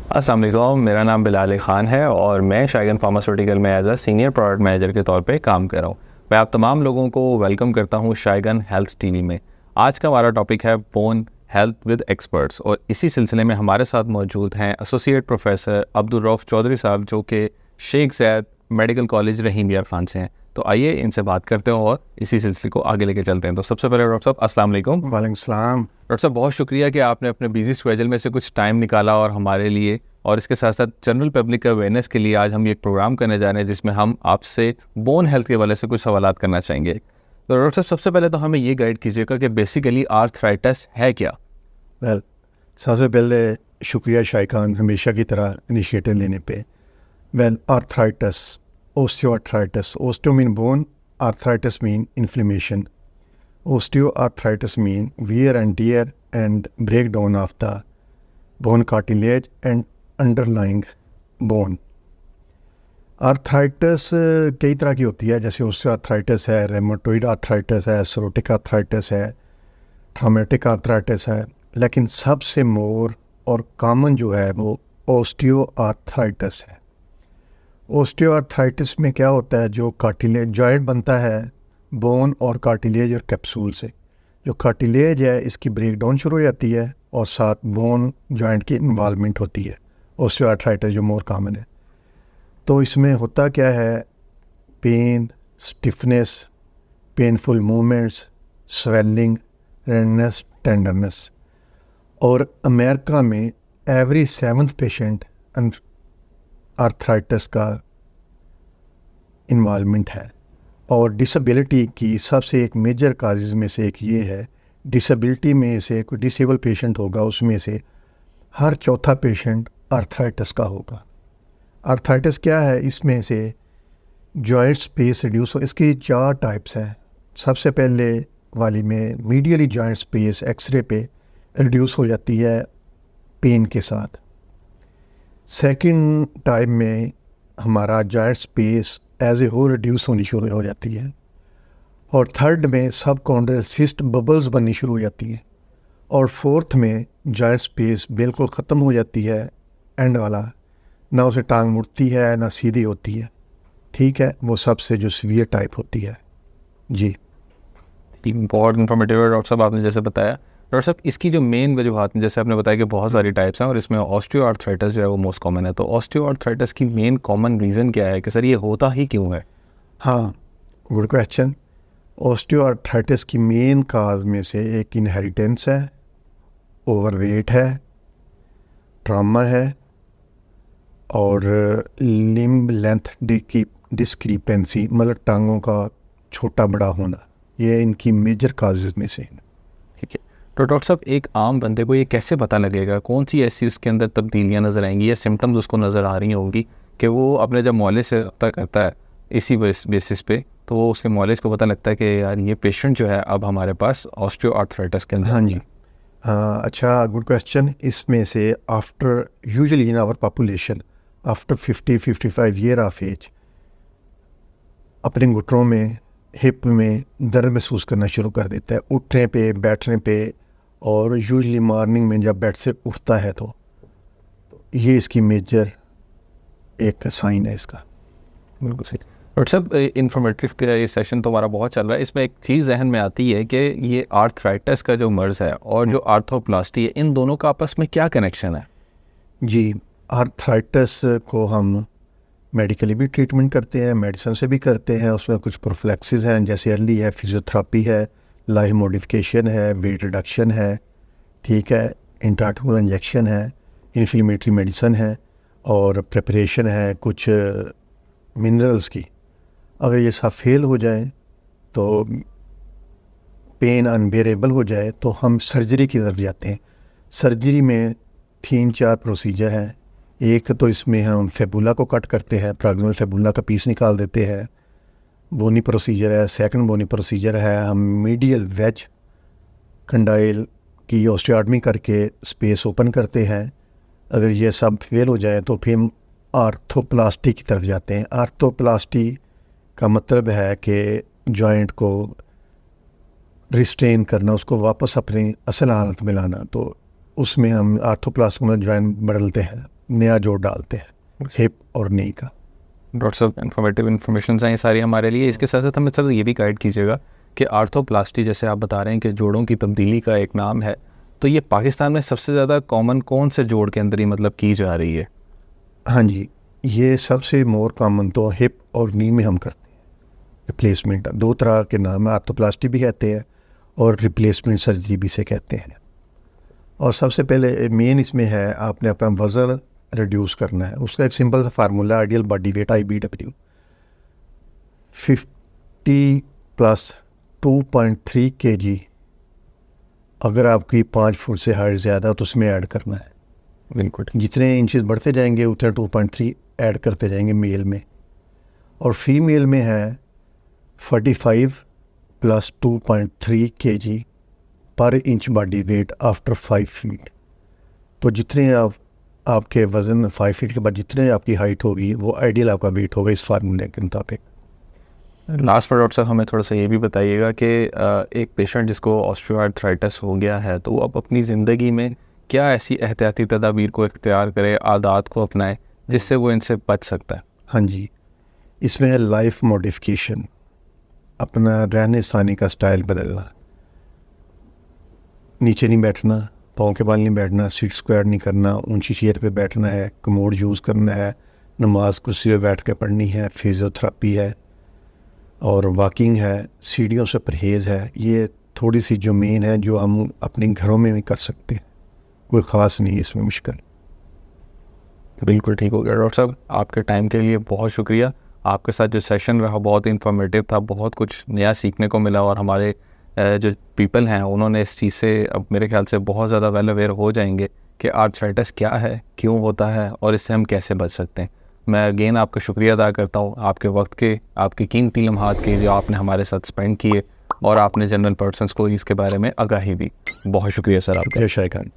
अस्सलाम वालेकुम, मेरा नाम बिलाल ख़ान है और मैं शाइगन फार्मास्यूटिकल में as a senior product manager के तौर पे काम कर रहा हूँ। मैं आप तमाम लोगों को वेलकम करता हूँ शाइगन हेल्थ टीवी में। आज का हमारा टॉपिक है बोन हेल्थ विद एक्सपर्ट्स और इसी सिलसिले में हमारे साथ मौजूद हैं एसोसिएट प्रोफेसर अब्दुल रऊफ़ चौधरी साहब, जो कि शेख ज़ैद मेडिकल कॉलेज रहीम यार खान से हैं। तो आइए इनसे बात करते हैं और इसी सिलसिले को आगे लेके चलते हैं। तो सबसे पहले डॉक्टर साहब अस्सलाम वालेकुम। वालेकुम सलाम। डॉक्टर साहब, बहुत शुक्रिया कि आपने अपने बिजी स्केड्यूल में से कुछ टाइम निकाला और हमारे लिए, और इसके साथ साथ जनरल पब्लिक अवेयरनेस के लिए आज हम ये एक प्रोग्राम करने जा रहे हैं जिसमें हम आपसे बोन हेल्थ के हवाले से कुछ सवालात करना चाहेंगे। तो डॉक्टर साहब, सबसे पहले तो हमें ये गाइड कीजिएगा कि बेसिकली आर्थराइटिस है क्या? वेल, सबसे पहले शुक्रिया शाइखान हमेशा की तरह इनिशिएटिव लेने पे। Well, arthritis, osteoarthritis, osteo mean bone, arthritis mean inflammation. Osteoarthritis mean wear and tear and breakdown of the bone cartilage and underlying bone. Arthritis कई तरह की होती है, जैसे ओस्टियोआर्थराइटिस है, रेमेटोइड आर्थराइटिस है, सोरोटिक आर्थराइटिस है, ट्रॉमेटिक आर्थराइटिस है, लेकिन सबसे मोर और कॉमन जो है वो ओस्टियोआर्थराइटिस है। ओस्टियोआर्थराइटिस में क्या होता है, जो कार्टिलेज जॉइंट बनता है बोन और कार्टिलेज और कैप्सूल से। जो कार्टिलेज है इसकी ब्रेकडाउन शुरू हो जाती है और साथ बोन जॉइंट की इन्वॉल्वमेंट होती है। ओस्टियोआर्थराइटिस जो मोर कॉमन है, तो इसमें होता क्या है, pain, stiffness, painful movements, swelling, redness, tenderness. और अमेरिका में एवरी 7th पेशेंट आर्थराइटिस का इन्वॉल्वमेंट है। और डिसेबिलिटी की सबसे एक मेजर काजेज़ में से एक ये है, डिसेबिलिटी में से कोई डिसेबल पेशेंट होगा उसमें से हर चौथा पेशेंट आर्थराइटिस का होगा। आर्थराइटिस क्या है, इसमें से जॉइंट स्पेस रिड्यूस हो, इसकी 4 टाइप्स हैं। सबसे पहले वाली में मीडियली जॉइंट स्पेस एक्सरे पे रिड्यूस हो जाती है पेन के साथ। सेकंड टाइप में हमारा joint space as a whole reduce होनी शुरू हो जाती है। और थर्ड में सब कॉन्ड्रल सिस्ट बबल्स बननी शुरू हो जाती हैं। और फोर्थ में जॉइंट स्पेस बिल्कुल ख़त्म हो जाती है, एंड वाला, ना उसे टांग मुड़ती है ना सीधी होती है। ठीक है, वो सबसे जो सीवियर टाइप होती है। जी, बहुत इन्फॉर्मेटिव है डॉक्टर साहब, आपने जैसे बताया। डॉक्टर साहब, इसकी जो मेन वजूहत, जैसे आपने बताया कि बहुत सारी टाइप्स हैं और इसमें ऑस्टियोआर्थराइटिस जो है वो मोस्ट कॉमन है, तो ऑस्टियोआर्थराइटिस की मेन कॉमन रीज़न क्या है कि सर ये होता ही क्यों है? हाँ, गुड क्वेश्चन। ऑस्टियोआर्थराइटिस की मेन काज में से एक इनहेरिटेंस है, ओवरवेट है, ट्रामा है, और लिम्ब लेंथ डिस्क्रिपेंसी, मतलब टांगों का छोटा बड़ा होना, ये इनकी मेजर काजेज़ में से हैं। ठीक है, तो डॉक्टर साहब, एक आम बंदे को ये कैसे पता लगेगा, कौन सी ऐसी उसके अंदर तब्दीलियाँ नज़र आएंगी या सिम्टम्स उसको नज़र आ रही होंगी कि वो अपने जब मॉलेज से रब्ता करता है इसी बेसिस पे, तो वो उसके मॉलेज को पता लगता है कि यार ये पेशेंट जो है अब हमारे पास ऑस्टियोआर्थराइटिस के अंदर। हाँ जी, हाँ, अच्छा, गुड क्वेश्चन। इसमें से after usually in our population after 50-55 year of age अपने घुटनों में, हिप में दर्द महसूस करना शुरू कर देता है, उठने पे, बैठने पे, और यूजुअली मॉर्निंग में जब बेड से उठता है तो ये इसकी मेजर एक साइन है इसका। बिल्कुल सही। डॉक्टर साहब, इन्फॉर्मेटिव का ये सेशन तो हमारा बहुत चल रहा है, इसमें एक चीज़ जहन में आती है कि ये आर्थराइटिस का जो मर्ज़ है और जो आर्थोप्लास्टी है, इन दोनों का आपस में क्या कनेक्शन है? जी, आर्थराइटिस को हम मेडिकली भी ट्रीटमेंट करते हैं, मेडिसिन से भी करते हैं। उसमें कुछ प्रोफिलैक्सिस हैं, जैसे अर्ली है, फिजियोथेरेपी है, लाइफ मॉडिफिकेशन है, वेट रिडक्शन है, ठीक है, इंट्राटूमरल इंजेक्शन है, इन्फ्लेमेटरी मेडिसिन है, और प्रिपरेशन है कुछ मिनरल्स की। अगर ये सब फेल हो जाए, तो पेन अनबेरेबल हो जाए, तो हम सर्जरी की तरफ जाते हैं। सर्जरी में 3-4 प्रोसीजर हैं। एक तो इसमें हम फेबुला को कट करते हैं, प्रॉक्सिमल फेबुला का पीस निकाल देते हैं, बोनी प्रोसीजर है। सेकंड बोनी प्रोसीजर है, हम मीडियल वेज कंडाइल की ऑस्टियोटॉमी करके स्पेस ओपन करते हैं। अगर ये सब फेल हो जाए तो फिर हम आर्थोप्लास्टी की तरफ जाते हैं। आर्थोप्लास्टी का मतलब है कि जॉइंट को रिस्ट्रेन करना, उसको वापस अपनी असल हालत में लाना। तो उसमें हम आर्थोप्लास्ट में जॉइंट बदलते हैं, नया जोड़ डालते हैं हिप और नी का। डॉक्टर साहब इन्फॉर्मेटिव इन्फॉर्मेशन हैं ये सारी हमारे लिए। इसके साथ साथ हमें सर ये भी गाइड कीजिएगा कि आर्थोप्लास्टी जैसे आप बता रहे हैं कि जोड़ों की तब्दीली का एक नाम है, तो ये पाकिस्तान में सबसे ज़्यादा कॉमन कौन से जोड़ के अंदर ही मतलब की जा रही है? हाँ जी, ये सबसे मोर कॉमन तो हिप और नी में हम करते हैं रिप्लेसमेंट। दो तरह के नाम है, आर्थोप्लास्टी भी कहते हैं और रिप्लेसमेंट सर्जरी भी से कहते हैं। और सबसे पहले मेन इसमें है आपने अपना वज़न रिड्यूस करना है। उसका एक सिंपल सा formula, ideal body weight IBW 50 + 2.3 kg। अगर आपकी 5 फुट से हाइट ज़्यादा तो उसमें ऐड करना है। बिल्कुल। जितने इंचेस बढ़ते जाएंगे उतने 2.3 ऐड करते जाएंगे मेल में। और फीमेल में है 45 + 2.3 kg पर inch body weight after 5 feet. तो जितने आपके वज़न 5 फीट के बाद जितने आपकी हाइट होगी वो आइडियल आपका वेट होगा इस फार्मूले के मुताबिक। लास्ट पर डॉक्टर साहब हमें थोड़ा सा ये भी बताइएगा कि एक पेशेंट जिसको ऑस्टियोआर्थराइटिस हो गया है तो वो अब अपनी ज़िंदगी में क्या ऐसी एहतियाती तदाबीर को इख्तियार करे, आदात को अपनाए जिससे वो इनसे बच सकता है? हाँ जी, इसमें है लाइफ मॉडिफिकेशन, अपना रहने सहने का स्टाइल बदलना। नीचे नहीं बैठना, पाँव के बाल नहीं बैठना, सीट स्क्वायर नहीं करना, ऊंची चेयर पे बैठना है, कमोड यूज़ करना है, नमाज कुर्सी पे बैठ के पढ़नी है, फिजियोथेरेपी है और वॉकिंग है, सीढ़ियों से परहेज़ है। ये थोड़ी सी जो मेन है जो हम अपने घरों में भी कर सकते हैं, कोई ख़ास नहीं इसमें मुश्किल। बिल्कुल ठीक हो गया डॉक्टर साहब, आपके टाइम के लिए बहुत शुक्रिया। आपके साथ जो सेशन रहा बहुत इन्फॉर्मेटिव था, बहुत कुछ नया सीखने को मिला और हमारे जो पीपल हैं उन्होंने इस चीज़ से अब मेरे ख्याल से बहुत ज़्यादा वेल अवेयर हो जाएंगे कि आर्थराइटिस क्या है, क्यों होता है और इससे हम कैसे बच सकते हैं। मैं अगेन आपका शुक्रिया अदा करता हूँ आपके वक्त के, आपकी कीमती लम्हात के जो आपने हमारे साथ स्पेंड किए और आपने जनरल पर्सन्स को इसके बारे में आगाही दी। बहुत शुक्रिया सर आपका। शायद